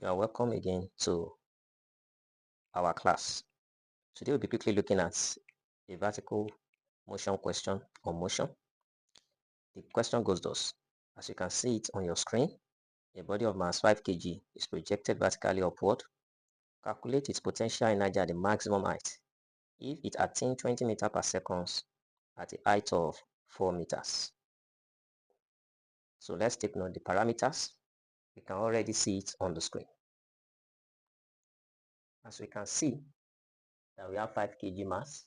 You are welcome again to our class. Today we'll be quickly looking at a vertical motion question on motion. The question goes thus. As you can see it on your screen, a body of mass 5 kg is projected vertically upward. Calculate its potential energy at the maximum height if it attains 20 meters per second at a height of 4 meters. So let's take note of the parameters. We can already see it on the screen. As we can see that we have 5 kg mass.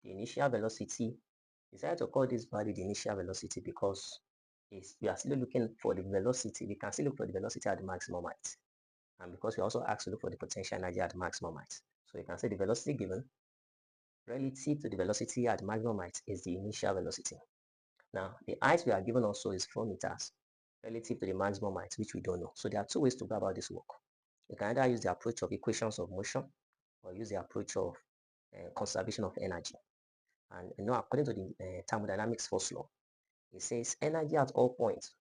The initial velocity, decided to call this value the initial velocity because we are still looking for the velocity. We can still look for the velocity at the maximum height. And because we also asked to look for the potential energy at the maximum height. So you can say the velocity given relative to the velocity at the maximum height is the initial velocity. Now, the height we are given also is 4 meters relative to the maximum height, which we don't know. So there are two ways to go about this work. You can either use the approach of equations of motion or use the approach of conservation of energy. And according to the thermodynamics first law, it says energy at all points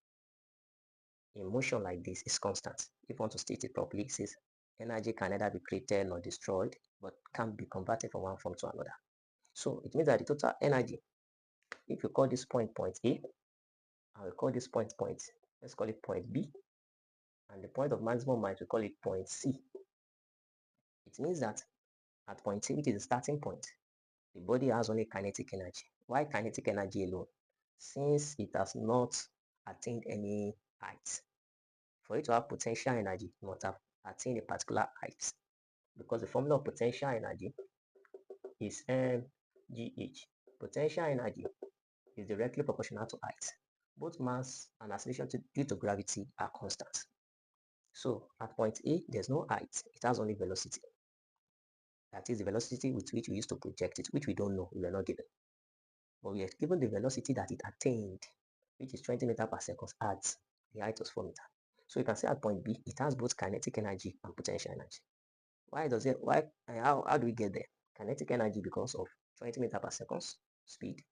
in motion like this is constant. If you want to state it properly, it says energy can neither be created nor destroyed, but can be converted from one form to another. So it means that the total energy, if you call this point A, and we call this point, let's call it point B, and the point of maximum height, we call it point C. It means that at point C, which is the starting point, the body has only kinetic energy. Why kinetic energy alone? Since it has not attained any height. For it to have potential energy, it must have attained a particular height. Because the formula of potential energy is mgh. Potential energy is directly proportional to height. Both mass and acceleration due to gravity are constant. So at point A, there's no height. It has only velocity. That is the velocity with which we used to project it, which we don't know, we were not given. But we are given the velocity that it attained, which is 20 meters per second at the height of 4 meters. So you can say at point B, it has both kinetic energy and potential energy. How do we get there? Kinetic energy because of 20 meters per second speed,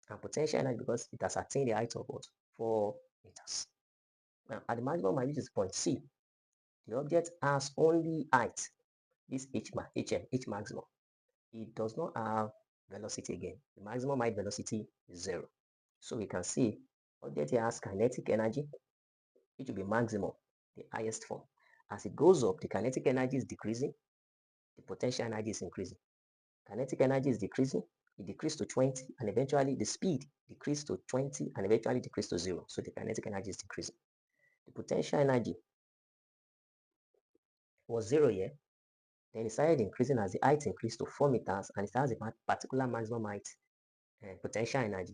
and potential energy because it has attained the height of what? 4 meters. Now, at the maximum height, which is point C, the object has only height, this h maximum. It does not have velocity again. The maximum height velocity is 0. So we can see object here has kinetic energy, which will be maximum, the highest form. As it goes up, the kinetic energy is decreasing, the potential energy is increasing. Kinetic energy is decreasing, it decreased to 20, and eventually the speed decreased to 20 and eventually decreased to 0. So the kinetic energy is decreasing. The potential energy was 0 here. Then it started increasing as the height increased to 4 meters, and it has a particular maximum height potential energy,